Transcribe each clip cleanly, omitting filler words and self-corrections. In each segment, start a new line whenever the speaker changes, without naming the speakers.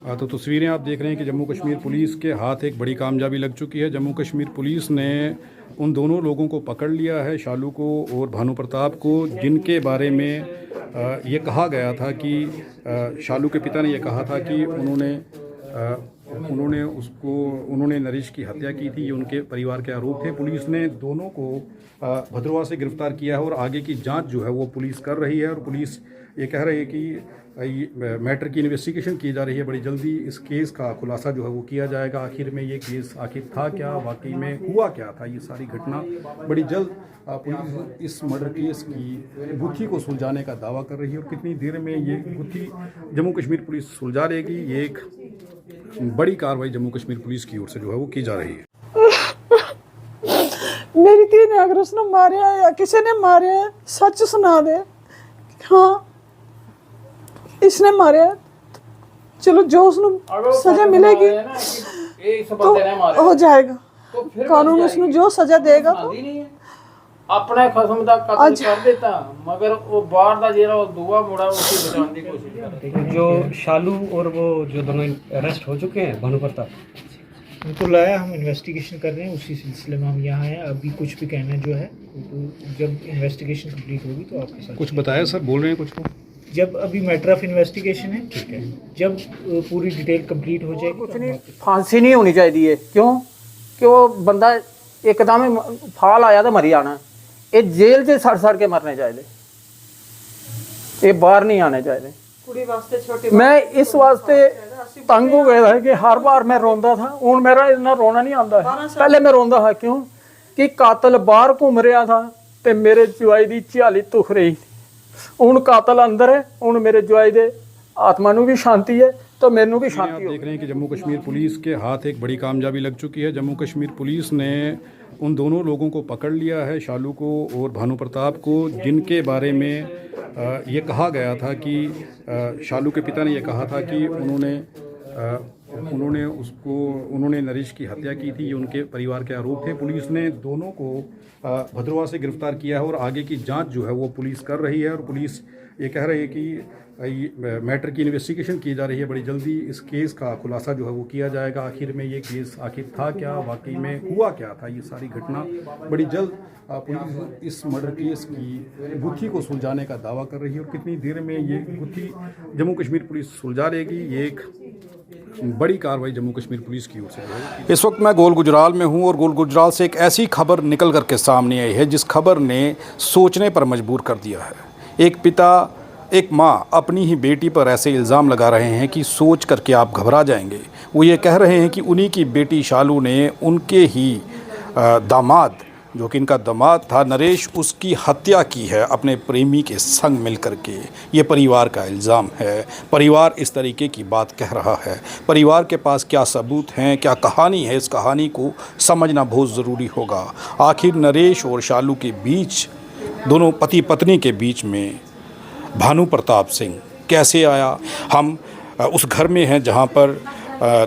तो तस्वीरें आप देख रहे हैं कि जम्मू कश्मीर पुलिस के हाथ एक बड़ी कामयाबी लग चुकी है। जम्मू कश्मीर पुलिस ने उन दोनों लोगों को पकड़ लिया है, शालू को और भानु प्रताप को, जिनके बारे में ये कहा गया था कि शालू के पिता ने ये कहा था कि उन्होंने नरेश की हत्या की थी। ये उनके परिवार के आरोप थे। पुलिस ने दोनों को भद्रवाह से गिरफ्तार किया है और आगे की जांच जो है वो पुलिस कर रही है। और पुलिस ये कह रही है कि मैटर की इन्वेस्टिगेशन की जा रही है। बड़ी जल्दी इस केस का खुलासा जो है वो किया जाएगा। आखिर में ये केस आखिर था क्या, वाकई में हुआ क्या था, ये सारी घटना बड़ी जल्द पुलिस इस मर्डर केस की गुत्थी को सुलझाने का दावा कर रही है। और कितनी देर में ये गुत्थी जम्मू कश्मीर पुलिस सुलझा लेगी, ये एक बड़ी कार्रवाई जम्मू कश्मीर पुलिस की ओर से जो है वो की जा रही है।
मेरी धी ने अगर उसने मारे या किसी ने मारे, सच सुना दे। हाँ, इसने मारे, चलो जो उसने सजा मिलेगी तो हो जाएगा।
तो
कानून उसने जो सजा देगा तो
अपने खसम दा कत्ल कर देता, मगर वो बाहर दा जेरा दुआ मुड़ा उसे बचाने की कोशिश कर।
जो शालू और वो जो दोनों अरेस्ट हो चुके हैं, भानु प्रताप,
उनको लाया, हम इन्वेस्टिगेशन कर रहे हैं। उसी सिलसिले में हम यहाँ हैं। अभी कुछ भी कहना जो है तो जब इन्वेस्टिगेशन कंप्लीट होगी तो आपके साथ
कुछ बताया सर, बोल रहे हैं कुछ को?
जब अभी मैटर ऑफ इन्वेस्टिगेशन है, ठीक है, जब पूरी डिटेल कंप्लीट हो जाएगी
कुछ नहीं, फांसी नहीं होनी चाहिए। क्यों कि वो बंदा एकदम फाल आया तो मरी जाना। ये जेल से सड़ सड़ के मरने चाहिए, ये बाहर नहीं आने चाहिए। मैं इस वास्ते तंग हो गया था कि हर बार मैं रोंदा था। हूँ मेरा इतना रोना नहीं आता है। पहले मैं रोंदा था क्यों कि कातल बाहर घूम रहा था तो मेरे जुआई की झियाली दुख रही थी। हूँ कातल अंदर है, हूँ मेरे जुआई दे आत्मा नू भी शांति है तो मैनू भी शांति।
आप देख रहे हैं कि जम्मू कश्मीर पुलिस के हाथ एक बड़ी कामयाबी लग चुकी है। जम्मू कश्मीर पुलिस ने उन दोनों लोगों को पकड़ लिया है, शालू को और भानु प्रताप को, जिनके बारे में ये कहा गया था कि शालू के पिता ने ये कहा था कि उन्होंने नरेश की हत्या की थी। ये उनके परिवार के आरोप थे। पुलिस ने दोनों को भद्रवाह से गिरफ्तार किया है और आगे की जांच जो है वो पुलिस कर रही है। और पुलिस ये कह रही है कि मैटर की इन्वेस्टिगेशन की जा रही है। बड़ी जल्दी इस केस का खुलासा जो है वो किया जाएगा। आखिर में ये केस आखिर था क्या, वाकई में हुआ क्या था, ये सारी घटना बड़ी जल्द पुलिस इस मर्डर केस की गुत्थी को सुलझाने का दावा कर रही है। और कितनी देर में ये गुत्थी जम्मू कश्मीर पुलिस सुलझा लेगी, ये एक बड़ी कार्रवाई जम्मू कश्मीर पुलिस की ओर से है। इस वक्त मैं गोल गुजराल में हूँ और गोल गुजराल से एक ऐसी खबर निकल करके सामने आई है जिस खबर ने सोचने पर मजबूर कर दिया है। एक पिता, एक माँ अपनी ही बेटी पर ऐसे इल्ज़ाम लगा रहे हैं कि सोच करके आप घबरा जाएंगे। वो ये कह रहे हैं कि उन्हीं की बेटी शालू ने उनके ही दामाद, जो कि इनका दामाद था नरेश, उसकी हत्या की है अपने प्रेमी के संग मिल कर के। ये परिवार का इल्ज़ाम है। परिवार इस तरीके की बात कह रहा है। परिवार के पास क्या सबूत हैं, क्या कहानी है, इस कहानी को समझना बहुत ज़रूरी होगा। आखिर नरेश और शालू के बीच, दोनों पति पत्नी के बीच में भानु प्रताप सिंह कैसे आया? हम उस घर में हैं जहाँ पर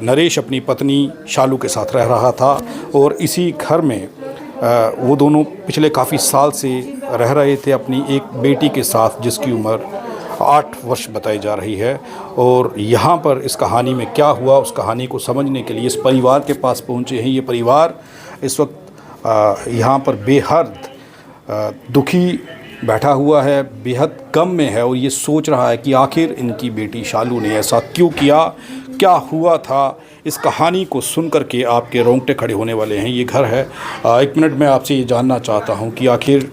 नरेश अपनी पत्नी शालू के साथ रह रहा था और इसी घर में वो दोनों पिछले काफ़ी साल से रह रहे थे अपनी एक बेटी के साथ, जिसकी उम्र 8 वर्ष बताई जा रही है। और यहाँ पर इस कहानी में क्या हुआ, उस कहानी को समझने के लिए इस परिवार के पास पहुँचे हैं। ये परिवार इस वक्त यहाँ पर बेहद दुखी बैठा हुआ है, बेहद गम में है और ये सोच रहा है कि आखिर इनकी बेटी शालू ने ऐसा क्यों किया, क्या हुआ था। इस कहानी को सुन कर के आपके रोंगटे खड़े होने वाले हैं। ये घर है। एक मिनट में आपसे ये जानना चाहता हूँ कि आखिर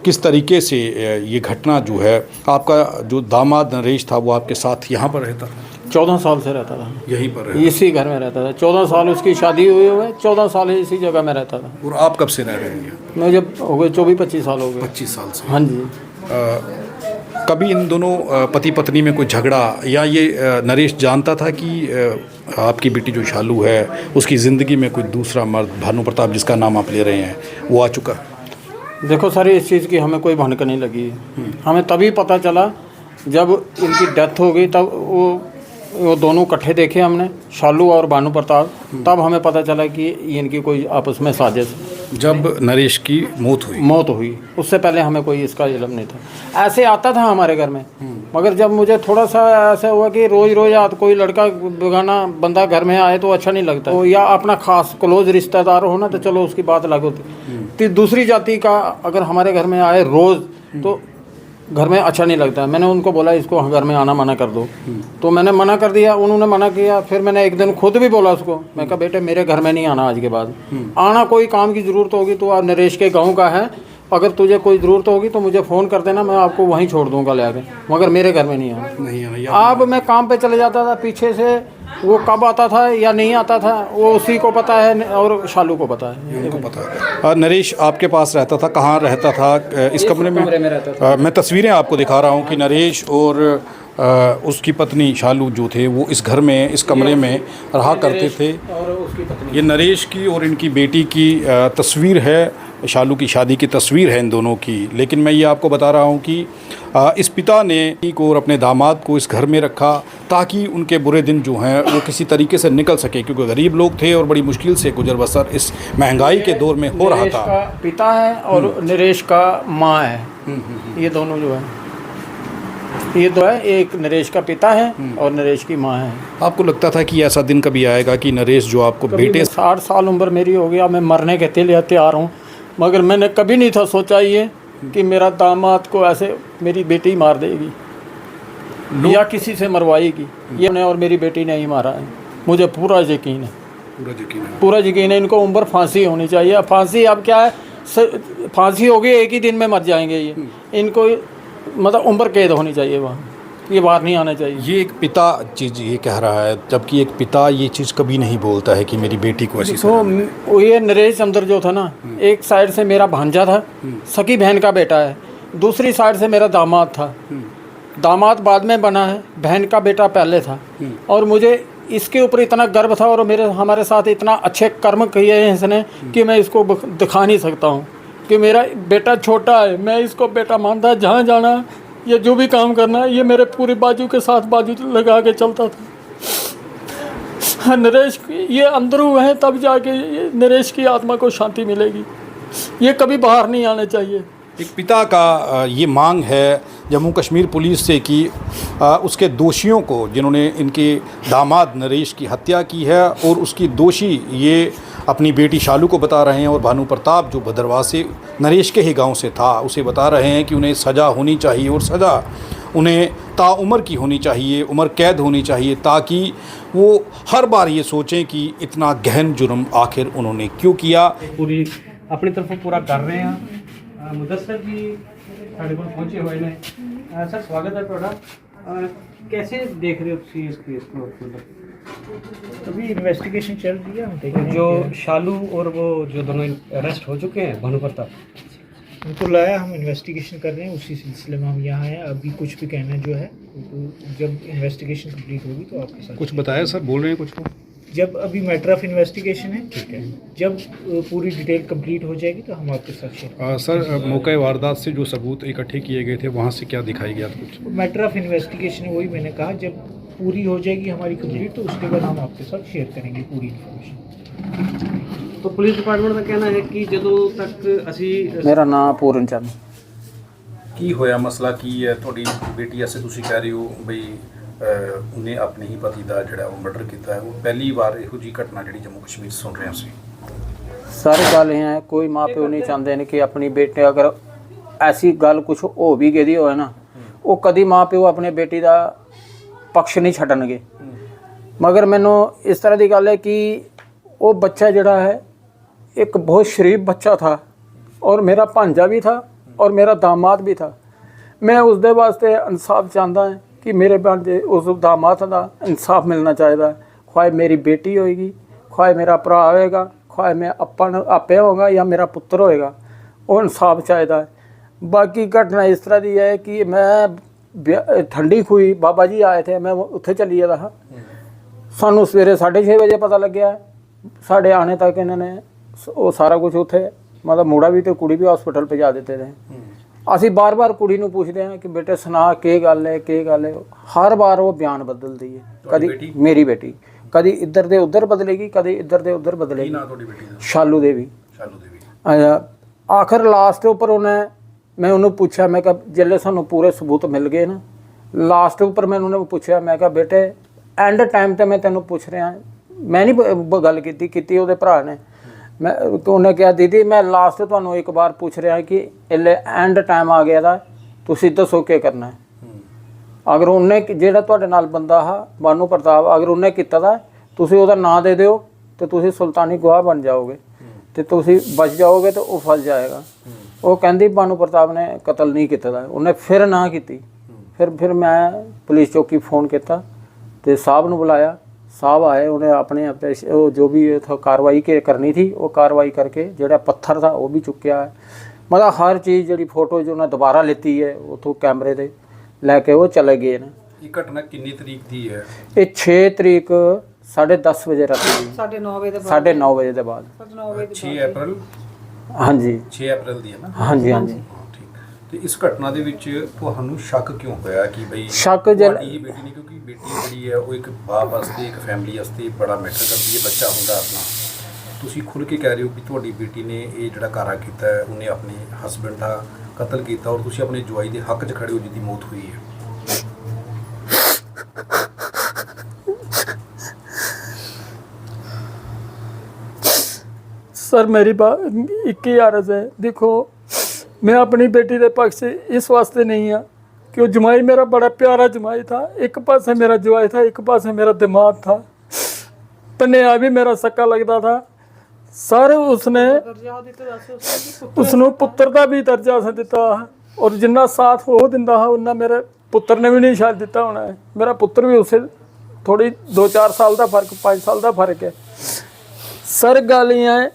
किस तरीके से ये घटना जो है, आपका जो दामाद नरेश था वो आपके साथ यहाँ पर रहता था?
14 साल से रहता था,
यहीं पर
इसी घर में रहता था। 14 साल उसकी शादी हुई हुए, 14 साल इसी जगह में रहता था।
और आप कब से रह रहे हैं?
मैं जब हो गए 24-25 साल हो गए।
25 साल से।
हाँ जी।
कभी इन दोनों पति पत्नी में कोई झगड़ा, या ये नरेश जानता था कि आपकी बेटी जो शालू है उसकी ज़िंदगी में कोई दूसरा मर्द, भानु प्रताप जिसका नाम आप ले रहे हैं, वो आ चुका?
देखो सर, इस चीज़ की हमें कोई भनक नहीं लगी। हमें तभी पता चला जब इनकी डेथ हो गई, तब वो दोनों इकट्ठे देखे हमने, शालू और भानु प्रताप। तब हमें पता चला कि इनकी कोई आपस में साजिश।
जब नरेश की मौत हुई,
उससे पहले हमें कोई इसका इल्म नहीं था। ऐसे आता था हमारे घर में, मगर जब मुझे थोड़ा सा ऐसा हुआ कि रोज़ रोज़ आत कोई लड़का बेगाना बंदा घर में आए तो अच्छा नहीं लगता, तो या अपना खास क्लोज रिश्तेदार हो ना तो चलो उसकी बात अलग होती। तो दूसरी जाति का अगर हमारे घर में आए रोज़ तो घर में अच्छा नहीं लगता। मैंने उनको बोला इसको घर में आना मना कर दो, तो मैंने मना कर दिया, उन्होंने मना किया। फिर मैंने एक दिन खुद भी बोला उसको, मैं कहा बेटे मेरे घर में नहीं आना आज के बाद, आना कोई काम की ज़रूरत होगी तो आप नरेश के गाँव का है, अगर तुझे कोई ज़रूरत होगी तो मुझे फ़ोन कर देना, मैं आपको वहीं छोड़ दूंगा ले आके, मगर मेरे घर में नहीं आना। अब मैं काम पे चले जाता था पीछे से, वो कब आता था या नहीं आता था वो उसी को पता है और शालू को पता है।
उनको पता है। नरेश आपके पास रहता था, कहाँ रहता था? इस कमरे में
रहता था।
मैं तस्वीरें आपको दिखा रहा हूँ कि नरेश और उसकी पत्नी शालू जो थे वो इस घर में, इस कमरे में रहा करते थे।
और उसकी पत्नी,
ये नरेश की और इनकी बेटी की तस्वीर है, शालू की शादी की तस्वीर है इन दोनों की। लेकिन मैं ये आपको बता रहा हूँ कि इस पिता ने को और अपने दामाद को इस घर में रखा ताकि उनके बुरे दिन जो हैं वो किसी तरीके से निकल सके, क्योंकि गरीब लोग थे और बड़ी मुश्किल से गुजर बसर इस महंगाई के दौर में हो रहा
नरेश
था।
का पिता है और नरेश का माँ है, ये दोनों जो है, ये दो है, एक नरेश का पिता है और नरेश की माँ है।
आपको लगता था कि ऐसा दिन कभी आएगा कि नरेश जो आपको बेटे
60 साल उम्र मेरी हो गया, मैं मरने के लिए तैयार हूँ, मगर मैंने कभी नहीं था सोचा ये कि मेरा दामाद को ऐसे मेरी बेटी मार देगी या किसी से मरवाएगी। ये ने और मेरी बेटी ने ही मारा है, मुझे पूरा यकीन है, पूरा यकीन है। इनको उम्र फांसी होनी चाहिए। फांसी अब क्या है, फांसी होगी एक ही दिन में मर जाएंगे ये, इनको मतलब उम्र कैद होनी चाहिए, वहाँ ये बाहर नहीं आना चाहिए।
ये एक पिता चीज़ ये कह रहा है, जबकि एक पिता ये चीज़ कभी नहीं बोलता है कि मेरी बेटी को ऐसी
तो ये नरेश अंदर जो था ना, एक साइड से मेरा भांजा था, सकी बहन का बेटा है, दूसरी साइड से मेरा दामाद था। दामाद बाद में बना है, बहन का बेटा पहले था। और मुझे इसके ऊपर इतना गर्व था और हमारे साथ इतना अच्छे कर्म किए हैं इसने कि मैं इसको दिखा नहीं सकता हूँ कि मेरा बेटा छोटा है, मैं इसको बेटा मानता है। जहाँ जाना ये जो भी काम करना है, ये मेरे पूरी बाजू के साथ बाजू लगा के चलता था। नरेश ये अंदर हुए हैं तब जाके नरेश की आत्मा को शांति मिलेगी, ये कभी बाहर नहीं आने चाहिए।
एक पिता का ये मांग है जम्मू कश्मीर पुलिस से कि उसके दोषियों को, जिन्होंने इनके दामाद नरेश की हत्या की है और उसकी दोषी ये अपनी बेटी शालू को बता रहे हैं, और भानु प्रताप जो भद्रवाह से नरेश के ही गांव से था उसे बता रहे हैं कि उन्हें सज़ा होनी चाहिए और सज़ा उन्हें ताउम्र की होनी चाहिए, उम्र कैद होनी चाहिए, ताकि वो हर बार ये सोचें कि इतना गहन जुर्म आखिर उन्होंने क्यों किया।
पूरी अपनी तरफों पूरा कर रहे हैं। मुदस्सर जी साढ़े को पहुंचे हुए ने। सर स्वागत है थोड़ा। कैसे देख रहे हो तुम इस केस को?
अभी इन्वेस्टिगेशन चल रही है, हम देख रहे हैं
जो
क्या-
शालू और वो जो दोनों अरेस्ट हो चुके हैं, भानु प्रताप,
उनको लाया, हम इन्वेस्टिगेशन कर रहे हैं, उसी सिलसिले में हम यहाँ हैं। अभी कुछ भी कहना जो है तो जब इन्वेस्टिगेशन कंप्लीट होगी तो आपके साथ
कुछ बताया सर, बोल रहे हैं कुछ को?
जब अभी मैटर ऑफ इन्वेस्टिगेशन है, ठीक है, जब पूरी डिटेल कंप्लीट हो जाएगी तो हम आपके साथ शेयर।
सर मौके वारदात से जो सबूत इकट्ठे किए गए थे वहाँ से क्या दिखाई गया था कुछ?
मैटर ऑफ इन्वेस्टिगेशन वही मैंने कहा, जब पूरी हो जाएगी हमारी कंप्लीट तो उसके बाद हम आपके साथ शेयर करेंगे पूरी इन्फॉर्मेशन।
तो पुलिस डिपार्टमेंट का कहना है कि ਜਦੋਂ तक ਅਸੀਂ
मेरा नाम पूरन चंद।
ਕੀ ਹੋਇਆ ਮਸਲਾ ਕੀ ਹੈ? ਤੁਹਾਡੀ ਬੇਟੀ ਐਸੇ ਤੁਸੀਂ ਕਹਿ ਰਹੇ ਹੋ ਬਈ ਉਹਨੇ ਆਪਣੇ ਹੀ ਪਤੀ ਦਾ ਜਿਹੜਾ ਉਹ ਮਰਡਰ ਕੀਤਾ ਹੈ, ਉਹ ਪਹਿਲੀ ਵਾਰ ਇਹੋ ਜੀ ਘਟਨਾ ਜਿਹੜੀ ਜੰਮੂ ਕਸ਼ਮੀਰ 'ਚ ਸੁਣ ਰਹੇ ਹਾਂ ਅਸੀਂ।
सारी गल ये है, कोई माँ प्यो नहीं चाहते हैं कि अपनी बेटे अगर ऐसी गल कुछ हो भी गई हो ना, वो कभी माँ प्यो अपने बेटी का पक्ष नहीं छड्डणगे। मगर मैनू इस तरह की गल है कि वो बच्चा जड़ा है एक बहुत शरीफ बच्चा था और मेरा भांजा भी था और मेरा दामाद भी था। मैं उसके वास्ते इंसाफ चाहता है कि मेरे भांजे उस दामाद का इंसाफ मिलना चाहिए। ख्वाए मेरी बेटी होएगी, ख्वाए मेरा भरा होएगा, ख्वाए मैं अपन आपे होगा या मेरा पुत्र होएगा, वो इंसाफ चाहिए है। बाकी घटना इस तरह की है कि मैं ठंडी खुई बाबा जी आए थे, मैं उत्थे चली गया था। सानू सवेरे 6:30 बजे पता लग्या, साढ़े आने तक इन्होंने वो सारा कुछ उत्थे मतलब मुड़ा भी तो कुड़ी भी हॉस्पिटल पहुँचा देते थे। असी बार बार कुड़ी नूं पूछते हैं कि बेटे सुना के गल है, के गल है। हर बार वो बयान बदलती है, कभी मेरी बेटी कभी इधर दे उधर बदलेगी, कभी इधर दे उधर बदलेगी। शालू देवी। आखिर लास्ट उपर उन्हें मैं उन्होंने पूछा, मैं कहा जिले सानू पूरे सबूत मिल गए ना ਲਾਸਟ ਉੱਪਰ ਮੈਂ ਉਹਨੇ ਪੁੱਛਿਆ, ਮੈਂ ਕਿਹਾ ਬੇਟੇ ਐਂਡ ਟਾਈਮ ਤੇ ਮੈਂ ਤੈਨੂੰ ਪੁੱਛ ਰਿਹਾ, ਮੈਂ ਨਹੀਂ ਗੱਲ ਕੀਤੀ ਉਹਦੇ ਭਰਾ ਨੇ। ਮੈਂ ਉਹਨੇ ਕਿਹਾ ਦੀਦੀ ਮੈਂ ਲਾਸਟ ਤੁਹਾਨੂੰ ਇੱਕ ਵਾਰ ਪੁੱਛ ਰਿਹਾ ਕਿ ਇਹਲੇ ਐਂਡ ਟਾਈਮ ਆ ਗਿਆ ਦਾ, ਤੁਸੀਂ ਦੱਸੋ ਕੀ ਕਰਨਾ ਹੈ। ਅਗਰ ਉਹਨੇ ਜਿਹੜਾ ਤੁਹਾਡੇ ਨਾਲ ਬੰਦਾ ਆ ਬਾਨੂ ਪ੍ਰਤਾਪ, ਅਗਰ ਉਹਨੇ ਕੀਤਾ ਦਾ ਤੁਸੀਂ ਉਹਦਾ ਨਾਂ ਦੇ ਦਿਓ ਤੇ ਤੁਸੀਂ ਸੁਲਤਾਨੀ ਗਵਾਹ ਬਣ ਜਾਓਗੇ ਤੇ ਤੁਸੀਂ ਬਚ ਜਾਓਗੇ ਤੇ ਉਹ ਫਸ ਜਾਏਗਾ। ਉਹ ਕਹਿੰਦੀ ਬਾਨੂ ਪ੍ਰਤਾਪ ਨੇ ਕਤਲ ਨਹੀਂ ਕੀਤਾ ਦਾ, ਉਹਨੇ ਫਿਰ ਨਾ ਕੀਤੀ। ਫਿਰ ਮੈਂ ਪੁਲਿਸ ਚੌਕੀ ਫੋਨ ਕੀਤਾ ਤੇ ਸਾਹਿਬ ਨੂੰ ਬੁਲਾਇਆ, साहब आए, उन्हें अपने जो भी था कार्रवाई करनी थी वो कार्रवाई करके जोड़ा पत्थर था वो भी चुक्या है। मतलब हर चीज़ जी फोटो जो उन्हें दोबारा लेती है उतों कैमरे से लैके वो चले गए ने।
ये घटना कितनी तरीक दी है?
ये 6 तरीक 10:30 बजे रात
9:30 बजे
के बाद
6 अप्रैल।
हाँ जी
6 अप्रैल दी है ना?
हाँ जी हाँ जी।
ਤੇ ਇਸ ਘਟਨਾ ਦੇ ਵਿੱਚ ਤੁਹਾਨੂੰ ਸ਼ੱਕ ਕਿਉਂ ਹੋਇਆ ਕਿ ਬਈ
ਸ਼ੱਕ
ਤੁਹਾਡੀ ਬੇਟੀ ਨੇ, ਕਿਉਂਕਿ ਬੇਟੀ ਜਿਹੜੀ ਹੈ ਉਹ ਇੱਕ ਬਾਪ ਵਾਸਤੇ ਇੱਕ ਫੈਮਿਲੀ ਵਾਸਤੇ ਬੜਾ ਮੈਟਰ ਕਰਦੀ ਹੈ, ਬੱਚਾ ਹੁੰਦਾ ਆਪਣਾ। ਤੁਸੀਂ ਖੁੱਲ੍ਹ ਕੇ ਕਹਿ ਰਹੇ ਹੋ ਕਿ ਤੁਹਾਡੀ ਬੇਟੀ ਨੇ ਇਹ ਜਿਹੜਾ ਕਾਰਾ ਕੀਤਾ ਹੈ, ਉਹਨੇ ਆਪਣੇ ਹਸਬੈਂਡ ਦਾ ਕਤਲ ਕੀਤਾ ਔਰ ਤੁਸੀਂ ਆਪਣੇ ਜਵਾਈ ਦੇ ਹੱਕ 'ਚ ਖੜੇ ਹੋ ਜਿਹਦੀ ਮੌਤ ਹੋਈ ਹੈ।
सर मेरी बात एक ही अर्ज है, देखो मैं अपनी बेटी के पक्ष से इस वास्ते नहीं हाँ कि वो जमाई मेरा बड़ा प्यारा जमाई था, एक पास मेरा जवाई था, एक पास मेरा दिमाग था, पन्या भी मेरा सक्का लगता था सर। उसने उसनों पुत्र का भी दर्जा अस दिता और जिन्ना साथ वो दिंदा हा उन्ना मेरे पुत्र ने भी नहीं शायद दिता होना है। मेरा पुत्र भी उसे थोड़ी 2-4 साल का फर्क 5 साल का फर्क है सर। गल ये है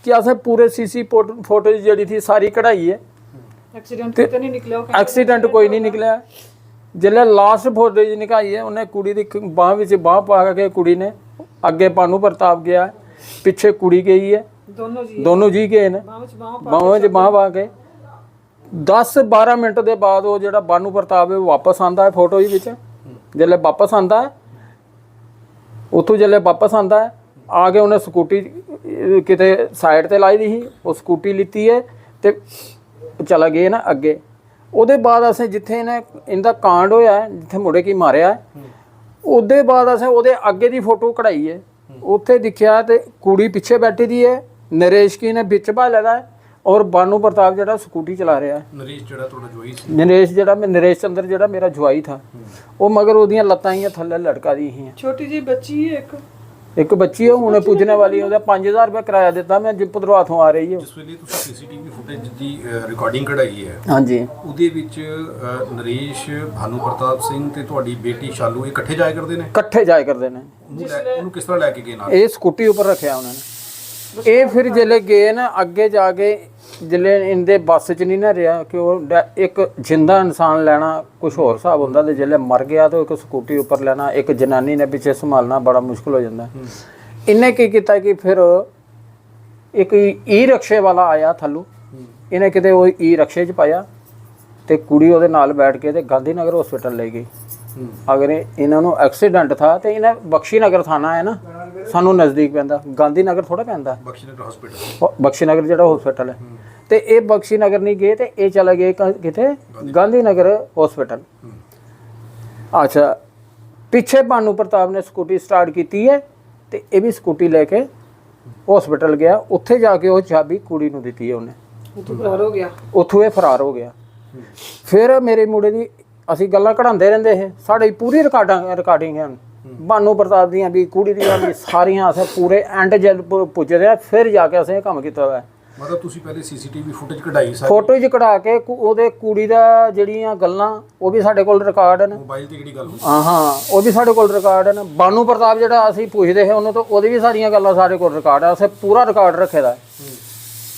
कि असें पूरे सीसी फोटोज जी थी सारी कढ़ाई है, एक्सीडेंट कोई नहीं निकलिया। जिसले लास्ट फोटोज निकाई है उन्हें कुड़ी की बांह बांह पा के कुड़ी ने अगे बानू प्रताप गया, पिछे कुड़ी गई है, दोनों जी गए ने बाहों च बांह पा के। 10-12 मिनट के बाद वो जो बानू प्रताप है वापस आता है फोटोज में। जिसले वापस आता है उतों जिसले वापस आता है आके उन्हें स्कूटी किते साइड ते लाई दी ही, वो स्कूटी लीती है तो चला गए ना अगे। ਉਹਦੇ बाद असें जिथे इनका कांड होया है जिथे मुड़े की मारिया है ਉਹਦੇ बाद असें ਉਹਦੇ अगे की फोटो कढ़ाई है। उत्थे दिखिया तो कुड़ी पिछे बैठी दी है, नरेश की ने बिच भाले दा है और बानू प्रताप जिहड़ा स्कूटी चला रहा है।
नरेश जिहड़ा तुहाडा जवाई सी?
नरेश चंद्र जिहड़ा मेरा जवाई था वो मगर ओदियां लत्तां ही थल्ले लटका दी ही।
छोटी जी बच्ची है
एक बच्ची है हुणे पुजने वाली है, 5000 रुपये किराया दिता मैं जिपुदरों हाथों आ रही है।
जिस वेले तुसीं सीसीटीवी फुटेज दी रिकॉर्डिंग कढ़ाई है
हाँ जी,
ਉਹਦੇ ਵਿੱਚ ਨਰੇਸ਼, ਭਾਨੂ ਪ੍ਰਤਾਪ ਸਿੰਘ ਤੇ ਤੁਹਾਡੀ ਬੇਟੀ ਸ਼ਾਲੂ ਇਹ ਇਕੱਠੇ ਜਾਇਆ ਕਰਦੇ ਨੇ?
कट्ठे जाए करते हैं।
ਉਹਨੂੰ ਕਿਸ ਤਰ੍ਹਾਂ ਲੈ ਕੇ ਗਏ ਨਾਲ?
ये स्कूटी उपर रखा उन्होंने। ये फिर जिले गए ना अगे जाके जिले इनके बस च नहीं ना रहा कि वो एक जिंदा इंसान लेना कुछ होर हिसाब होंदा ते जिले मर गया तो एक स्कूटी उपर लेना, एक जनानी ने पिछे संभालना बड़ा मुश्किल हो जाता। इन्हें की किया कि फिर एक ई रिक्शे वाला आया थल्लों, इन्हें किते वो ई रिक्शे च पाया तो कुड़ी ਉਹਦੇ ਨਾਲ बैठ के गांधी नगर हॉस्पिटल ले गई। अगर इन्होंने एक्सीडेंट था तो इन्हें बख्शी नगर थाना है ना सानू नज़दीक पैंदा, गांधी नगर थोड़ा पैंदा
ਬਖਸ਼ੀਨਗਰ ਹਸਪੀਟਲ।
बख्शी नगर जो हॉस्पिटल है तो ये बख्शी नगर नहीं गए तो ये चले गए कितने गांधी नगर हॉस्पिटल। अच्छा पिछे भानू प्रताप ने स्कूटी स्टार्ट की है तो ये भी स्कूटी लेके हॉस्पिटल गया, उत्थे जाके वो चाबी कुड़ी नूं दित्ती है उन्हें,
फरार हो गया।
उत्थों ये फरार हो गया। फिर मेरे मुंडे की ਅਸੀਂ ਗੱਲਾਂ ਕਢਾਉਂਦੇ ਰਹਿੰਦੇ ਹੈ, ਸਾਡੀ ਪੂਰੀ ਰਿਕਾਰਡਿੰਗ ਹੈ ਬਾਨੂ ਪ੍ਰਤਾਪ ਦੀਆਂ ਵੀ ਕੁੜੀ ਦੀਆਂ ਵੀ ਸਾਰੀਆਂ ਅਸੀਂ ਪੂਰੇ ਐਂਡ ਜਦ ਪੁੱਜਦੇ ਆ ਫਿਰ ਜਾ ਕੇ ਅਸੀਂ ਇਹ ਕੰਮ ਕੀਤਾ ਹੋਇਆ।
ਮਤਲਬ ਤੁਸੀਂ ਪਹਿਲੇ ਸੀਸੀਟੀਵੀ ਫੁਟੇਜ ਕਢਾਈ ਸਾਰੀ?
ਫੋਟੋ 'ਚ ਕਢਾ ਕੇ ਉਹਦੇ ਕੁੜੀ ਦਾ ਜਿਹੜੀਆਂ ਗੱਲਾਂ ਉਹ ਵੀ ਸਾਡੇ ਕੋਲ ਰਿਕਾਰਡ ਨੇ।
ਮੋਬਾਈਲ ਤੇ ਕਿਹੜੀ ਗੱਲ ਹੋਈ?
ਹਾਂ ਉਹ ਵੀ ਸਾਡੇ ਕੋਲ ਰਿਕਾਰਡ ਨੇ। ਬਾਨੂ ਪ੍ਰਤਾਪ ਜਿਹੜਾ ਅਸੀਂ ਪੁੱਛਦੇ ਹਾਂ ਉਹਨੂੰ ਤਾਂ ਉਹਦੀ ਵੀ ਸਾਰੀਆਂ ਗੱਲਾਂ ਸਾਡੇ ਕੋਲ ਰਿਕਾਰਡ ਆ, ਅਸੀਂ ਪੂਰਾ ਰਿਕਾਰਡ ਰੱਖੇ ਦਾ।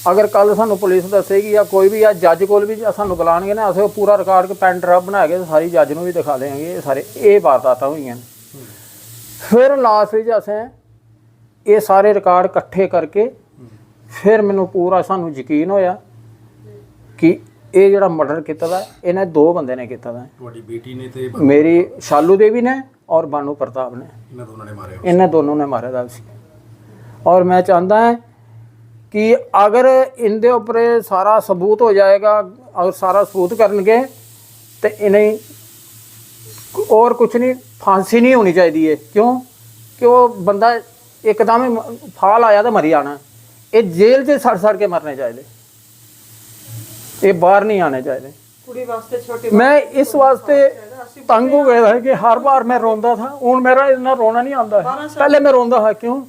अगर कल सानू पुलिस दसेगी या कोई भी या जज को भी सानू बुलाएंगे ना असें पूरा रिकॉर्ड पेन ड्राइव बना के सारी जज नूं भी दिखा देंगे ये सारे ये वारदातां होईयां। फिर लास्ट असें ये सारे रिकॉर्ड इकट्ठे करके फिर मैनू पूरा सानू यकीन होया कि ये जिहड़ा मर्डर कीता दा इन्हें 2 बंदे ने कीता दा,
ਤੁਹਾਡੀ ਬੇਟੀ ਨੇ ਤੇ
मेरी शालू देवी ने और बानू प्रताप ने,
ਇਹਨਾਂ ਦੋਨਾਂ ने मारे?
इन्हें दोनों ने मारे दा सी। और मैं चाहता है कि अगर इनके उपर सारा सबूत हो जाएगा, अगर सारा सबूत करनगे तो इन्हें और कुछ नहीं, फांसी नहीं होनी चाहिए। क्यों कि वो बंदा एकदम ही फाल आया तो मरी जाना। ये जेल से सड़ सड़ के मरने चाहिए, ये बाहर नहीं आने चाहिए।
कुड़ी वास्ते छोटी
मैं इस वास्ते तंग हो गया था कि हर बार मैं रोंदा था। हूँ मेरा इतना रोना नहीं आता है, पहले मैं रोंदा था। क्यों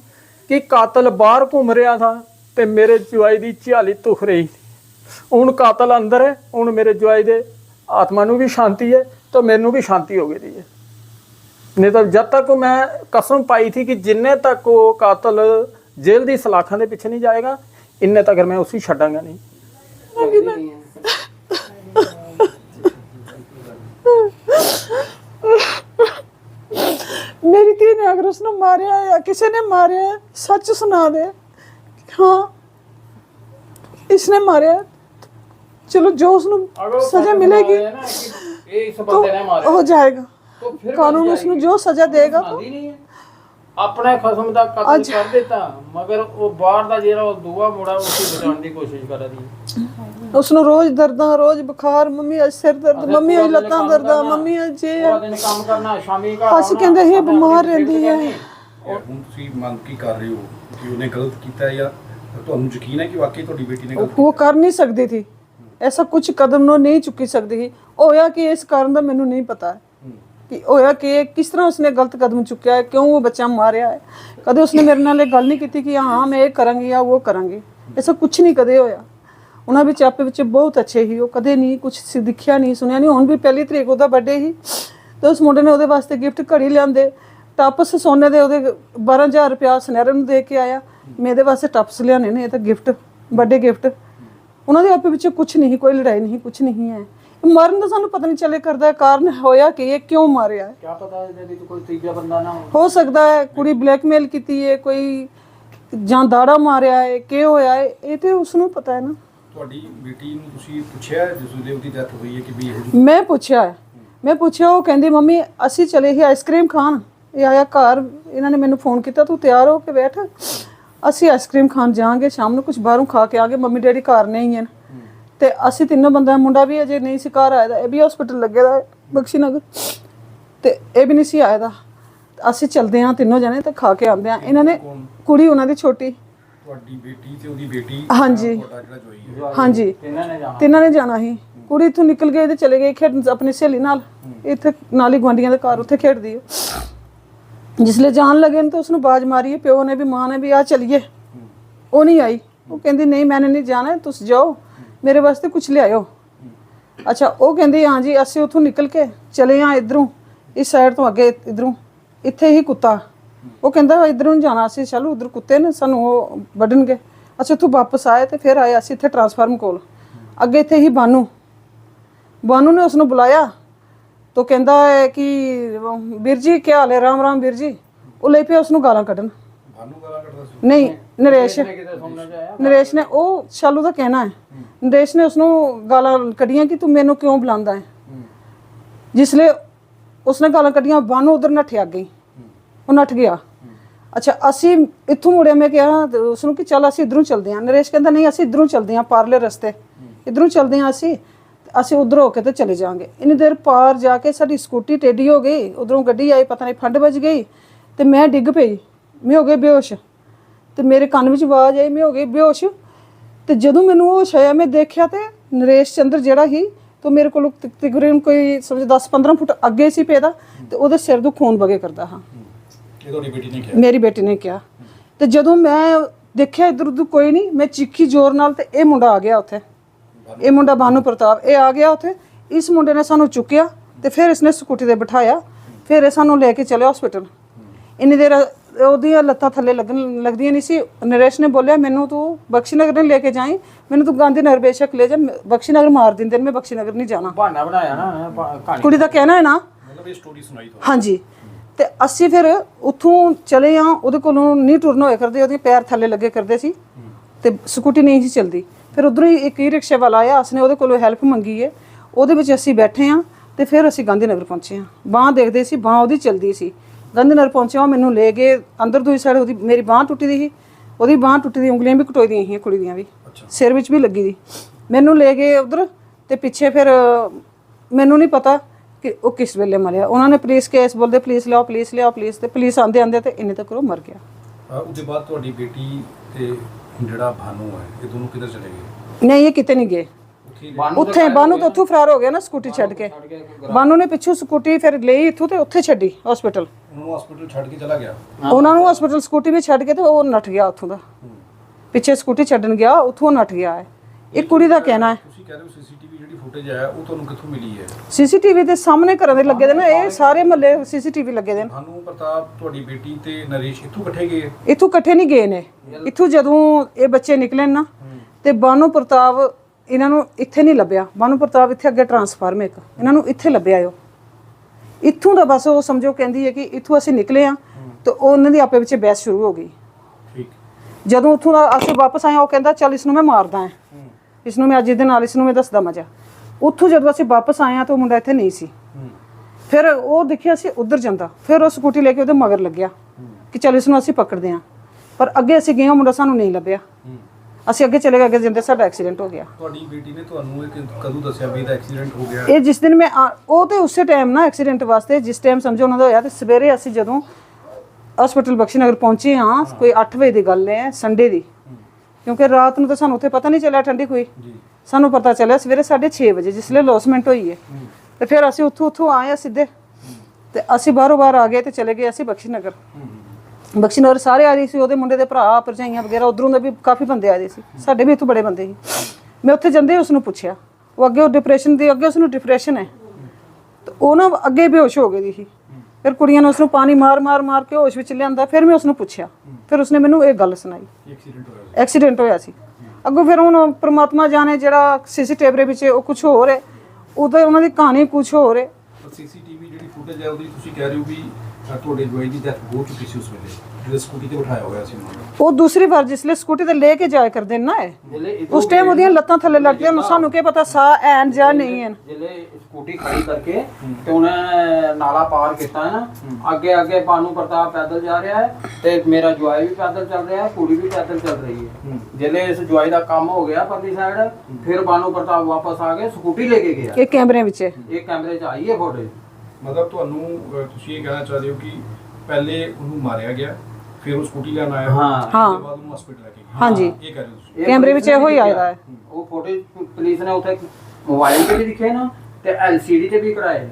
कि कातल बाहर घूम रहा था ते मेरे जवाई की झियाली दुख रही थी। हूँ कातल अंदर है, हूँ मेरे जवाई दे आत्मा नू भी शांति है तो मैनू भी शांति हो गई है। नहीं तो जब तक मैं कसम पाई थी कि जिन्ने तक वो कातल जेल की सलाखों के पीछे नहीं जाएगा, इन्ने तक मैं उसी छड्डांगा नहीं।
मेरी धी ने अगर उसने मारिया या किसी ने मारिया, सच सुना दे। हाँ इसने मारिया, चलो जो उसको सजा मिलेगी तो हो जाएगा, कानून उसको जो सजा देगा तो
अपने खसम का कत्ल कर देता, मगर वो बाहर का जेड़ा वो दूआ मुड़ा उसी बचाने की कोशिश कर रही।
उसने रोज दर्दा, रोज बुखार, मम्मी आज सिर दर्द, मम्मी आज लत्तां दर्द, मम्मी आज ये है।
दिन काम करना, शामी का
ਅਸੀਂ ਕਹਿੰਦੇ ਇਹ ਬਿਮਾਰ ਰਹਿੰਦੀ ਹੈ।
ਹੁਣ ਤੁਸੀਂ ਮੰਗ ਕੀ ਕਰ ਰਹੇ ਹੋ ਕਿ ਉਹਨੇ ਗਲਤ ਕੀਤਾ ਹੈ ਜਾਂ ਤੁਹਾਨੂੰ ਯਕੀਨ ਹੈ ਕਿ ਵਾਕਈ ਤੁਹਾਡੀ ਬੇਟੀ ਨੇ ਗਲਤ
वो कर नहीं सकती थी ऐसा, कुछ कदम नो नहीं चुकी सकती थी। होया कि इस कारण का मैनू नहीं पता है कि होया कि किस तरह उसने गलत कदम चुकया है, क्यों वो बच्चा मारिया है। कदे उसने मेरे नाल गल नहीं की कि हाँ मैं ये करांगी या वो करांगी, ऐसा कुछ नहीं कदे होया। उन्होंने भी आपे विच बहुत अच्छे ही, वो कदे नहीं कुछ दिखिया नहीं सुनिया नहीं। हुण भी 1 तरीक ਉਹਦਾ बर्थडे ही तो उस मुंडे ने ਉਹਦੇ वास्ते गिफ्ट घड़ी लिआंदे, टप्स सोने दे ਉਹਦੇ 12,000 रुपया सुनहरे ਨੂੰ ਦੇ ਕੇ ਆਇਆ। मेरे वास्ते टप्स लियाने ने, ये तो गिफ्ट बर्थडे गिफ्ट। उन्होंने आपे विच कुछ नहीं, कोई लड़ाई नहीं, कुछ नहीं है। मरन का सानू पता नहीं चले करदा कारण होया कि ये क्यों मारिया है।
क्या पता है कोई तीजा बंदा ना
हो सकता है कुड़ी ब्लैकमेल की है, कोई जां दाड़ा मारिया है, के होया है, ये तो उसनू पता है ना।
ਤੁਹਾਡੀ ਬੇਟੀ ਨੂੰ ਤੁਸੀਂ ਪੁੱਛਿਆ ਜਿਸ ਦੇ ਉਹਦੀ ਡੈਥ ਹੋਈ ਹੈ ਕਿ ਵੀ ਇਹੋ ਜਿਹੀ
मैं पूछा है, मैं पूछा, वो कहती मम्मी असी चले ही आइसक्रीम खान। ये आया घर, इन्होंने मैंने फोन किया तू तैयार हो के बैठ, असी आइसक्रीम खान जाएंगे शाम को, कुछ बाहरों खा के आगे। मम्मी डैडी घर नहीं है ते असी तीनों बंदा, मुंडा भी अजे नहीं सी घर आया दा, ये भी हॉस्पिटल लगे दा बख्शी नगर ते ये भी नहीं सी आया दा। असी चलते हैं तीनों जने ते खा के आते हैं। इन्होंने कुड़ी उन्होंने छोटी,
ਤੁਹਾਡੀ ਬੇਟੀ ਤੇ ਉਹਦੀ ਬੇਟੀ
हाँ जी
ਤੁਹਾਡਾ ਜਿਹੜਾ ਜੋਈ ਹੈ
हाँ जी ਤਿੰਨਾਂ ਨੇ ਜਾਣਾ ਸੀ। ਕੁੜੀ ਇੱਥੋਂ ਨਿਕਲ ਗਈ ਤੇ ਚਲੇ ਗਏ ਖੇਡਣ ਆਪਣੀ ਸਹੇਲੀ ਨਾਲ, ਇੱਥੇ ਨਾਲ ਹੀ ਗੁਆਂਢੀਆਂ ਦੇ ਘਰ, ਉੱਥੇ ਖੇਡਦੀ ਹੈ। ਜਿਸਲੇ ਜਾਣ ਲੱਗੇ ਨੇ ਤਾਂ ਉਸਨੂੰ ਬਾਜ ਮਾਰੀ, ਪਿਓ ਨੇ ਵੀ ਮਾਂ ਨੇ ਵੀ ਆ ਚਲੀਏ, ਉਹ ਨਹੀਂ ਆਈ। ਉਹ ਕਹਿੰਦੀ ਨਹੀਂ मैंने नहीं जाना, ਤੁਸੀਂ ਜਾਓ ਮੇਰੇ ਵਾਸਤੇ ਕੁਝ ਲਿਆਇਓ। ਅੱਛਾ ਉਹ ਕਹਿੰਦੀ ਹਾਂ ਜੀ। ਅਸੀਂ ਉੱਥੋਂ ਨਿਕਲ ਕੇ ਚਲੇ ਆ ਇਧਰੋਂ, ਇਸ ਸਾਈਡ ਤੋਂ ਅੱਗੇ ਇਧਰੋਂ, ਇੱਥੇ ਹੀ ਕੁੱਤਾ। ਉਹ ਕਹਿੰਦਾ ਇਧਰੋਂ ਨਹੀਂ ਜਾਣਾ ਅਸੀਂ, ਚਲੋ ਉਧਰ ਕੁੱਤੇ ਨੇ ਸਾਨੂੰ ਉਹ ਵੱਢਣਗੇ। ਅੱਛਾ ਉੱਥੋਂ ਵਾਪਸ ਆਏ ਤੇ ਫਿਰ ਆਏ ਅਸੀਂ ਇੱਥੇ ਟਰਾਂਸਫਾਰਮ ਕੋਲ, ਅੱਗੇ ਇੱਥੇ ਹੀ ਬਾਨੂ ਨੇ ਉਸਨੂੰ ਬੁਲਾਇਆ तो कहता है कि वीर जी क्या हाल है, राम राम वीर जी। वो ले पिया उसनू गालां कड्ढन। नहीं नरेश ने वो शालू का कहना है, नरेश ने उसनू गालां कड्डियां कि तू मैनू क्यों बुलांदा है। जिसले उसने गालां कड्डियां बानू उधर नठिया गई, वो नठ गया। अच्छा असी इत्थों मुड़े, मैं कहा उसनू कि चल असी इधरों चलते हैं। नरेश कहता नहीं असी इधरों चलते हैं, पारले रस्ते इधरों चलते हैं ਅਸੀਂ उधर होके तो चले जाएंगे। इन्नी देर पार जाके साडी स्कूटी टेढ़ी हो गई, उधरों गड्डी आई, पता नहीं फंड बज गई तो मैं डिग पई, मैं हो गई बेहोश। तो मेरे कान में आवाज़ आई, मैं हो गई बेहोश। तो जदों मैनू होश आया मैं देखा तो नरेश चंद्र जिहड़ा ही तो मेरे को तकरीबन कोई समझ 10-15 फुट अगे सी पेदा, तो उहदे सिर तो खून बगे करदा। हाँ मेरी बेटी ने कहा। तो जदों मैं देखा इधर उधर कोई नहीं, मैं चीखी जोर नाल ते ये मुंडा आ गया उत्थे, ये मुंडा भानू प्रताप ये आ गया उत्थे। इस मुंडे ने सानू चुकिया तो फिर इसने स्कूटी ते बिठाया, फिर ये सानू लेके चले हॉस्पिटल। इन्नी देर ओहदियां लत्तां थल्ले लगदियां नहीं सी। नरेश ने बोलिया मैनू तू बख्शी नगर नहीं लेके जाई, मैनू तू गांधी नगर बेशक ले जा, बख्शी नगर मार दिंदे, मैं बख्शी नगर नहीं जाना।
बहाना बनाया ना
कुड़ी दा कहना है ना।
मतलब ये स्टोरी सुनाई
हाँ जी। तो असी फिर उत्थों चले हाँ, ਉਹਦੇ ਕੋਲੋਂ नहीं टुरन होए करदे, ਉਹਦੇ पैर थल्ले लगे करदे सी ते स्कूटी नहीं सी चलदी। फिर उधरों ही एक ई रिक्शे वाला आया, उसने ਉਹਦੇ ਕੋਲੋਂ हेल्प मंगी है, ਉਹਦੇ ਵਿੱਚ ਅਸੀਂ बैठे हाँ तो फिर ਅਸੀਂ गांधी नगर पहुँचे हाँ। बांह देखते सी, बांह ਉਹਦੀ चलदी सी। गांधी नगर पहुँचे हाँ, मैनू ले गए अंदर। दूई साइड ਉਹਦੀ मेरी बांह टुटी दी ही, ਉਹਦੀ बांह टुटी दी, उंगलियां भी कटोई दी कुड़ी दियां भी, सिर विच भी लगी दी। मैनू ले गए उधर ते पिछे फिर मैनू नहीं पता ਕਿ ਉਹ ਕਿਸ ਵੇਲੇ ਮਰਿਆ। ਉਹਨਾਂ ਨੇ ਪੁਲਿਸ ਕੇਸ ਬੋਲਦੇ ਪੁਲਿਸ ਲਿਆਓ ਪੁਲਿਸ ਲਿਆਓ ਪੁਲਿਸ, ਤੇ ਪੁਲਿਸ ਆਂਦੇ ਆਂਦੇ ਤੇ ਇੰਨੇ ਤੱਕ ਉਹ ਮਰ ਗਿਆ।
ਉਹਦੇ ਬਾਅਦ ਤੁਹਾਡੀ ਬੇਟੀ ਤੇ ਜਿਹੜਾ ਭਾਨੂ ਹੈ ਇਹ ਦੋਨੋਂ ਕਿੱਧਰ ਚਲੇ ਗਏ?
ਨਹੀਂ ਇਹ ਕਿਤੇ ਨਹੀਂ ਗਏ, ਉੱਥੇ ਬਾਨੂ ਤਾਂ ਉੱਥੋਂ ਫਰਾਰ ਹੋ ਗਿਆ ਨਾ ਸਕੂਟੀ ਛੱਡ ਕੇ। ਬਾਨੂ ਨੇ ਪਿੱਛੋਂ ਸਕੂਟੀ ਫਿਰ ਲਈ ਇੱਥੋਂ ਤੇ ਉੱਥੇ ਛੱਡੀ ਹਸਪੀਟਲ।
ਉਹਨੂੰ ਹਸਪੀਟਲ ਛੱਡ ਕੇ ਚਲਾ ਗਿਆ।
ਉਹਨਾਂ ਨੂੰ ਹਸਪੀਟਲ ਸਕੂਟੀ ਵੀ ਛੱਡ ਕੇ ਤੇ ਉਹ ਨੱਠ ਗਿਆ ਉੱਥੋਂ ਦਾ, ਪਿੱਛੇ ਸਕੂਟੀ ਛੱਡਣ ਗਿਆ ਉੱਥੋਂ ਨੱਠ ਗਿਆ ਹੈ। ਇਹ ਕੁੜੀ ਦਾ ਕਹਿਣਾ ਹੈ।
ਤੁਸੀਂ ਕਹਿ ਰਹੇ ਹੋ ਸੀਸੀਟੀਵੀ ਜਿਹੜੀ ਫੁਟੇਜ ਹੈ ਉਹ ਤੁਹਾਨੂੰ ਕਿੱਥੋਂ ਮਿਲੀ ਹੈ?
ਸੀਸੀਟੀਵੀ ਦੇ ਸਾਹਮਣੇ ਘਰਾਂ ਦੇ ਲੱਗੇ ਦੇ ਨਾ, ਇਹ ਸਾਰੇ ਮਹੱਲੇ ਸੀਸੀਟੀਵੀ ਲੱਗੇ ਦੇ ਨੇ।
ਭਾਨੂ ਪ੍ਰਤਾਪ ਤੁਹਾਡੀ ਬੇਟੀ ਤੇ ਨਰੇਸ਼ ਇੱਥੋਂ ਇਕੱਠੇ ਗਏ?
ਇੱਥੋਂ ਇਕੱਠੇ ਨਹੀਂ ਗਏ ਨੇ। ਇੱਥੋਂ ਜਦੋਂ ਇਹ ਬੱਚੇ ਨਿਕਲੇ ਨਾ ਤੇ ਬਾਨੂ ਪ੍ਰਤਾਪ ਇਹਨਾਂ ਨੂੰ ਇੱਥੇ ਨਹੀਂ ਲੱਭਿਆ। ਬਾਨੂ ਪ੍ਰਤਾਪ ਇੱਥੇ ਅੱਗੇ ਟਰਾਂਸਫਾਰਮ ਇੱਕ ਇਹਨਾਂ ਨੂੰ ਇੱਥੇ ਲੱਭਿਆ। ਉਹ ਇੱਥੋਂ ਦਾ ਬਸ ਉਹ ਸਮਝੋ ਕਹਿੰਦੀ ਹੈ ਕਿ ਇੱਥੋਂ ਅਸੀਂ ਨਿਕਲੇ ਆ ਤੇ ਉਹਨਾਂ ਦੀ ਆਪੇ ਵਿੱਚ ਬਹਿਸ ਸ਼ੁਰੂ ਹੋ ਗਈ।
ਠੀਕ।
ਜਦੋਂ ਉੱਥੋਂ ਦਾ ਅਸੀਂ ਵਾਪਸ ਆਏ ਉਹ ਕਹਿੰਦਾ ਚੱਲ ਇਸ ਨੂੰ ਮੈਂ ਮਾਰਦਾ ਹਾਂ, ਇਸ ਨੂੰ ਮੈਂ ਅੱਜ ਦੇ ਨਾਲ ਇਸ ਨੂੰ ਮੈਂ ਦੱਸਦਾ ਮਜ਼ਾ। ਉੱਥੋਂ ਜਦੋਂ ਅਸੀਂ ਵਾਪਸ ਆਏ ਆ ਤਾਂ ਉਹ ਮੁੰਡਾ ਇੱਥੇ ਨਹੀਂ ਸੀ। ਫਿਰ ਉਹ ਦੇਖਿਆ ਅਸੀਂ ਉੱਧਰ ਜਾਂਦਾ, ਫਿਰ ਉਹ ਸਕੂਟੀ ਲੈ ਕੇ ਉਹਦੇ ਮਗਰ ਲੱਗਿਆ ਕਿ ਚੱਲ ਇਸ ਨੂੰ ਅਸੀਂ ਪਕੜਦੇ ਹਾਂ। ਪਰ ਅੱਗੇ ਅਸੀਂ ਗਏ ਉਹ ਮੁੰਡਾ ਸਾਨੂੰ ਨਹੀਂ ਲੱਭਿਆ। ਅਸੀਂ ਅੱਗੇ ਚਲੇ ਗਏ, ਅੱਗੇ ਜਾਂਦੇ ਸਾਡਾ ਐਕਸੀਡੈਂਟ ਹੋ ਗਿਆ।
ਤੁਹਾਡੀ ਬੇਟੀ ਨੇ ਤੁਹਾਨੂੰ ਇਹ ਕਦੋਂ ਦੱਸਿਆ ਵੀ ਇਹਦਾ ਐਕਸੀਡੈਂਟ ਹੋ ਗਿਆ?
ਇਹ ਜਿਸ ਦਿਨ ਮੈਂ ਉਹ ਤੇ ਉਸੇ ਟਾਈਮ ਨਾ ਐਕਸੀਡੈਂਟ ਵਾਸਤੇ ਜਿਸ ਟਾਈਮ ਸਮਝੋ ਉਹਨਾਂ ਦਾ ਹੋਇਆ, ਤੇ ਸਵੇਰੇ ਅਸੀਂ ਜਦੋਂ ਹਸਪੀਟਲ ਬਖਸ਼ੀ ਨਗਰ ਪਹੁੰਚੇ ਹਾਂ ਕੋਈ 8 ਵਜੇ ਦੀ ਗੱਲ ਹੈ ਸੰਡੇ ਦੀ, ਕਿਉਂਕਿ ਰਾਤ ਨੂੰ ਤਾਂ ਸਾਨੂੰ ਉੱਥੇ ਪਤਾ ਨਹੀਂ ਚੱਲਿਆ ਠੰਡੀ ਕੋਈ। ਸਾਨੂੰ ਪਤਾ ਚੱਲਿਆ ਸਵੇਰੇ 6:30 ਵਜੇ ਜਿਸ ਵੇਲੇ ਲੌਸਮੈਂਟ ਹੋਈ ਹੈ। ਤੇ ਫਿਰ ਅਸੀਂ ਉੱਥੋਂ ਆਏ ਸਿੱਧੇ ਤੇ ਅਸੀਂ ਬਾਹਰ ਆ ਗਏ ਤੇ ਚਲੇ ਗਏ ਅਸੀਂ ਬਖਸ਼ੀ ਨਗਰ। ਬਖਸ਼ੀ ਨਗਰ ਸਾਰੇ ਆ ਰਹੇ ਸੀ, ਉਹਦੇ ਮੁੰਡੇ ਦੇ ਭਰਾ ਭਰਜਾਈਆਂ ਵਗੈਰਾ ਉਧਰੋਂ ਦੇ ਵੀ ਕਾਫੀ ਬੰਦੇ ਆ ਰਹੇ ਸੀ, ਸਾਡੇ ਵੀ ਇੱਥੋਂ ਬੜੇ ਬੰਦੇ ਸੀ। ਮੈਂ ਉੱਥੇ ਜਾਂਦੇ ਉਸ ਨੂੰ ਪੁੱਛਿਆ, ਉਹ ਅੱਗੇ ਉਹ ਡਿਪਰੈਸ਼ਨ ਦੀ ਅੱਗੇ ਉਸ ਨੂੰ ਡਿਪਰੈਸ਼ਨ ਹੈ ਤੇ ਉਹ ਨਾ ਅੱਗੇ ਬੇਹੋਸ਼ ਹੋ ਗਈ ਸੀ। ਫਿਰ ਕੁੜੀਆਂ ਨੇ ਉਸ ਨੂੰ ਪਾਣੀ ਮਾਰ ਕੇ ਹੋਸ਼ ਵਿੱਚ ਲਿਆਂਦਾ। ਫਿਰ ਮੈਂ ਉਸ ਨੂੰ ਪੁੱਛਿਆ, ਫਿਰ ਉਸਨੇ ਮੈਨੂੰ ਇਹ ਗੱਲ ਸੁਣਾਈ ਐਕਸੀਡੈਂਟ ਹੋਇਆ ਸੀ। ਅੱਗੋਂ ਫਿਰ ਹੁਣ ਪ੍ਰਮਾਤਮਾ ਜਾਣੇ ਜਿਹੜਾ ਸੀਸੀਟੀਵੀ ਵਿੱਚ ਉਹ ਕੁਝ ਹੋਰ ਹੈ, ਉਹਦਾ ਉਹਨਾਂ ਦੀ ਕਹਾਣੀ ਕੁਝ ਹੋਰ ਹੈ।
ਸੀਸੀਟੀਵੀ ਜਿਹੜੀ ਫੁਟੇਜ ਹੈ ਉਹਦੀ ਤੁਸੀਂ ਕਹਿ ਰਹੇ ਹੋ ਵੀ ਤੁਹਾਡੇ ਜਵਾਈ ਦੀ ਡੈਥ ਹੋ ਚੁੱਕੀ ਸੀ ਉਸ ਵੇਲੇ ਜਦੋਂ ਸਕੂਟੀ ਤੇ ਬਿਠਾਇਆ ਹੋਇਆ ਸੀ ਉਹਨਾਂ ਨੂੰ।
ਉਹ ਦੂਸਰੀ ਵਾਰ ਜਿਸਲੇ ਸਕੂਟੀ ਤੇ ਲੈ ਕੇ ਜਾਇਆ ਕਰਦੇ ਨੇ ਨਾ ਇਹ ਉਸ ਟਾਈਮ ਉਹਦੀਆਂ ਲੱਤਾਂ ਥੱਲੇ ਲੱਗਦੀਆਂ, ਸਾਨੂੰ ਕੀ ਪਤਾ ਸਾਹ ਐਨ ਜਾਂ ਨਹੀਂ ਐਨ।
ਜਿਹੜੇ ਸਕੂਟੀ ਖੜੀ ਕਰਕੇ ਤੇ ਉਹਨੇ ਨਾਲਾ ਪਾਰ ਕੀਤਾ ਹੈ ਨਾ, ਅੱਗੇ ਬਾਨੂ ਪ੍ਰਤਾਪ ਪੈਦਲ ਜਾ ਰਿਹਾ ਹੈ ਤੇ ਮੇਰਾ ਜਵਾਈ ਵੀ ਪੈਦਲ ਚੱਲ ਰਿਹਾ ਹੈ, ਕੁੜੀ ਵੀ ਪੈਦਲ ਚੱਲ ਰਹੀ ਹੈ। ਜਿਹੜੇ ਇਸ ਜਵਾਈ ਦਾ ਕੰਮ ਹੋ ਗਿਆ ਪਰਲੀ ਸਾਈਡ, ਫਿਰ ਬਾਨੂ ਪ੍ਰਤਾਪ ਵਾਪਸ ਆ ਕੇ ਸਕੂਟੀ ਲੈ ਕੇ ਗਿਆ।
ਇਹ ਕੈਮਰੇ ਵਿੱਚ
ਇਹ ਕੈਮਰੇ 'ਚ ਆਈ ਹੈ ਫੋਟੋ।
ਮਤਲਬ ਤੁਹਾਨੂੰ ਤੁਸੀਂ ਇਹ ਕਹਿਣਾ ਚਾਹਦੇ ਹੋ ਕਿ ਪਹਿਲੇ ਉਹਨੂੰ ਮਾਰਿਆ ਗਿਆ, ਫਿਰ ਉਹ ਸਕੂਟੀ ਲੈਣ ਆਇਆ, ਉਸ ਤੋਂ ਬਾਅਦ ਉਹਨੂੰ ਹਸਪੀਟਲ ਲੈ ਕੇ ਗਿਆ।
ਹਾਂਜੀ
ਇਹ ਕਹਿ ਰਹੇ ਹੋ ਤੁਸੀਂ?
ਕੈਮਰੇ ਵਿੱਚ ਇਹੋ ਹੀ ਆਇਆ ਹੈ।
ਉਹ ਫੋਟੋ ਪੁਲਿਸ ਨੇ ਉੱਥੇ ਮੋਬਾਈਲ ਤੇ ਵੀ ਦਿਖੇ ਨਾ ਤੇ ਐਲਸੀਡੀ ਤੇ ਵੀ ਕਰਾਏ।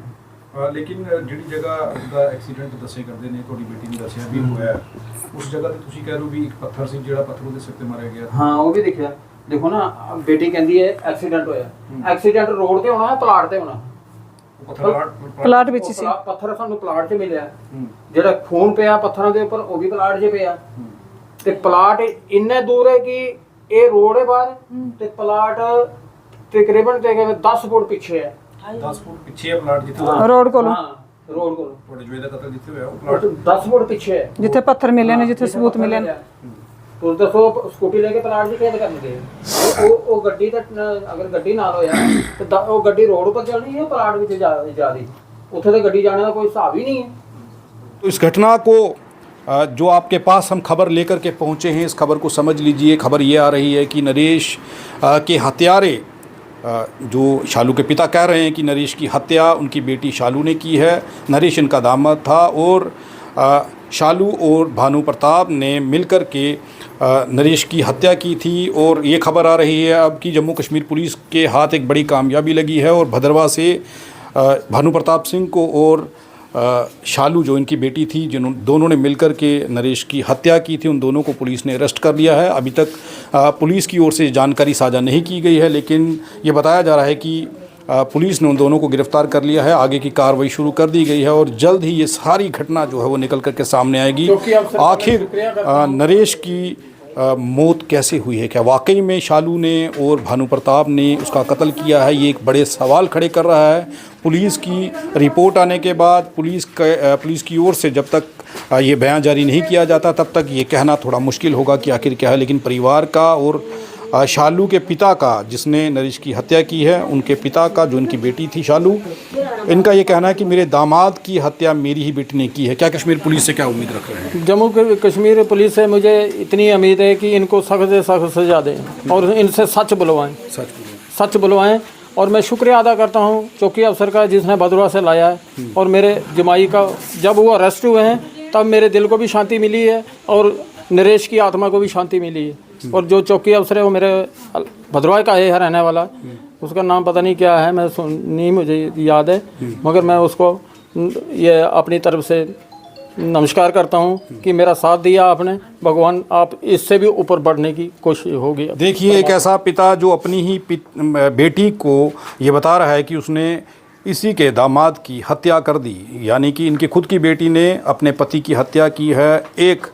ਲੇਕਿਨ ਜਿਹੜੀ ਜਗ੍ਹਾ ਦਾ ਐਕਸੀਡੈਂਟ ਦੱਸੇ ਕਰਦੇ ਨੇ ਤੁਹਾਡੀ ਬੇਟੀ ਨੇ ਦੱਸਿਆ ਵੀ ਹੋਇਆ, ਉਸ ਜਗ੍ਹਾ ਤੇ ਤੁਸੀਂ ਕਹਿ ਰਹੇ ਹੋ ਵੀ ਇੱਕ ਪੱਥਰ ਸੀ ਜਿਹੜਾ ਪੱਥਰ ਉਹਦੇ ਸਿਰ ਤੇ ਮਾਰਿਆ ਗਿਆ।
ਹਾਂ ਉਹ ਵੀ ਦਿਖਿਆ। ਦੇਖੋ ਨਾ ਬੇਟੀ ਕਹਿੰਦੀ ਹੈ ਐਕਸੀਡੈਂਟ ਹੋਇਆ, ਐਕਸੀਡੈਂਟ ਰੋਡ ਤੇ ਹੋਣਾ ਪਲਾਟ ਤੇ ਹੋਣਾ?
ਪਲਾਟ ਵਿੱਚ ਸੀ।
ਪੱਥਰ ਸਾਨੂੰ ਪਲਾਟ 'ਚ ਮਿਲਿਆ, ਜਿਹੜਾ ਖੂਨ ਪਿਆ ਪੱਥਰਾਂ ਦੇ ਉੱਪਰ ਉਹ ਵੀ ਪਲਾਟ 'ਚ ਪਿਆ। ਤੇ ਪਲਾਟ ਇੰਨੇ ਦੂਰ ਹੈ ਕਿ ਇਹ ਰੋਡ ਹੈ ਬਾਹਰ ਤੇ ਪਲਾਟ ਤਕਰੀਬਨ 10 ਫੁੱਟ ਪਿੱਛੇ ਹੈ।
10 ਫੁੱਟ ਪਿੱਛੇ ਹੈ ਪਲਾਟ ਜਿੱਥੇ
ਰੋਡ ਕੋਲੋਂ।
ਹਾਂ ਰੋਡ ਕੋਲੋਂ
ਤੁਹਾਡੇ ਜਵਾਈ ਦਾ ਕਤਲ ਜਿੱਥੇ ਹੋਇਆ ਉਹ ਪਲਾਟ
10 ਫੁੱਟ ਪਿੱਛੇ ਹੈ,
ਜਿੱਥੇ ਪੱਥਰ ਮਿਲੇ ਨੇ, ਜਿੱਥੇ ਸਬੂਤ ਮਿਲੇ ਨੇ।
ਤੁਸੀਂ ਦੱਸੋ ਸਕੂਟੀ ਲੈ ਕੇ ਪਲਾਟ 'ਚ ਕਿਹਦੇ ਕਰਨਗੇ? ਉਹ ਗੱਡੀ ਤਾਂ ਅਗਰ ਗੱਡੀ ਨਾਲ ਹੋਇਆ ਤੇ ਉਹ ਗੱਡੀ ਰੋਡ ਉੱਪਰ ਚੱਲਣੀ ਹੈ, ਪਲਾਟ ਵਿੱਚ ਜਾਦੀ ਉੱਥੇ ਤਾਂ ਗੱਡੀ ਜਾਣੇ ਦਾ ਕੋਈ ਹਿਸਾਬ ही नहीं है।
तो इस घटना को जो आपके पास हम खबर लेकर के पहुंचे हैं, इस खबर को समझ लीजिए। खबर ये आ रही है कि नरेश के हत्यारे जो शालू के पिता कह रहे हैं कि नरेश की हत्या उनकी बेटी शालू ने की है। नरेश इनका दामाद था और शालू और भानु प्रताप ने मिलकर के नरेश की हत्या की थी। और ये खबर आ रही है अब कि जम्मू कश्मीर पुलिस के हाथ एक बड़ी कामयाबी लगी है और भदरवा से भानु प्रताप सिंह को और शालू जो इनकी बेटी थी दोनों ने मिलकर के नरेश की हत्या की थी, उन दोनों को पुलिस ने अरेस्ट कर लिया है। अभी तक पुलिस की ओर से जानकारी साझा नहीं की गई है, लेकिन ये बताया जा रहा है कि पुलिस ने उन दोनों को गिरफ्तार कर लिया है। आगे की कार्रवाई शुरू कर दी गई है और जल्द ही ये सारी घटना जो है वो निकल कर के सामने आएगी। आखिर नरेश की मौत कैसे हुई है, क्या वाकई में शालू ने और भानु प्रताप ने उसका कत्ल किया है, ये एक बड़े सवाल खड़े कर रहा है। पुलिस की रिपोर्ट आने के बाद पुलिस की ओर से जब तक ये बयान जारी नहीं किया जाता तब तक ये कहना थोड़ा मुश्किल होगा कि आखिर क्या है। लेकिन परिवार का और शालू के पिता का, जिसने नरेश की हत्या की है, उनके पिता का जो इनकी बेटी थी शालू, इनका ये कहना है कि मेरे दामाद की हत्या मेरी ही बेटी ने की है। क्या कश्मीर पुलिस से क्या उम्मीद रख रहे हैं?
जम्मू कश्मीर पुलिस से मुझे इतनी उम्मीद है कि इनको सख्त से सख्त सजा दें और इनसे सच बुलवाएं, सच बुलवाएं और मैं शुक्रिया अदा करता हूँ चौकी अफसर का जिसने भद्रवाह से लाया है। और मेरे जमाई का जब वो अरेस्ट हुए हैं तब मेरे दिल को भी शांति मिली है और नरेश की आत्मा को भी शांति मिली है। और जो चौकी अफसर है वो मेरे भद्रवाह का है रहने वाला, उसका नाम पता नहीं क्या है, मैं नहीं मुझे याद है, मगर मैं उसको ये अपनी तरफ से नमस्कार करता हूँ कि मेरा साथ दिया आपने। भगवान आप इससे भी ऊपर बढ़ने की कोशिश होगी।
देखिए, एक ऐसा पिता जो अपनी ही बेटी को ये बता रहा है कि उसने इसी के दामाद की हत्या कर दी, यानी कि इनकी खुद की बेटी ने अपने पति की हत्या की है एक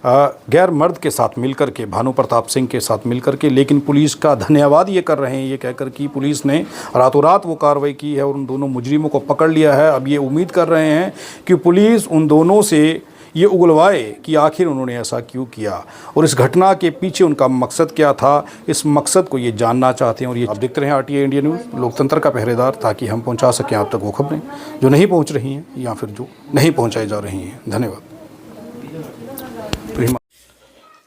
गैर मर्द के साथ मिलकर के, भानु प्रताप सिंह के साथ मिलकर के। लेकिन पुलिस का धन्यवाद ये कर रहे हैं ये कहकर कि पुलिस ने रातों रात वो कार्रवाई की है और उन दोनों मुजरिमों को पकड़ लिया है। अब ये उम्मीद कर रहे हैं कि पुलिस उन दोनों से ये उगलवाए कि आखिर उन्होंने ऐसा क्यों किया और इस घटना के पीछे उनका मकसद क्या था। इस मकसद को ये जानना चाहते हैं। और ये आप देखते रहें RTA इंडिया न्यूज़, लोकतंत्र का पहरेदार, ताकि हम पहुँचा सकें आप तक वो खबरें जो नहीं पहुँच रही हैं या फिर जो नहीं पहुँचाई जा रही हैं। धन्यवाद।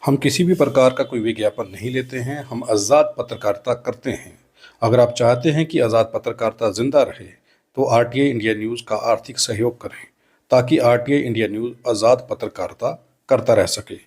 हम किसी भी प्रकार का कोई विज्ञापन नहीं लेते हैं, हम आज़ाद पत्रकारिता करते हैं। अगर आप चाहते हैं कि आज़ाद पत्रकारिता जिंदा रहे तो RTA इंडिया न्यूज़ का आर्थिक सहयोग करें ताकि RTA इंडिया न्यूज़ आज़ाद पत्रकारिता करता रह सके।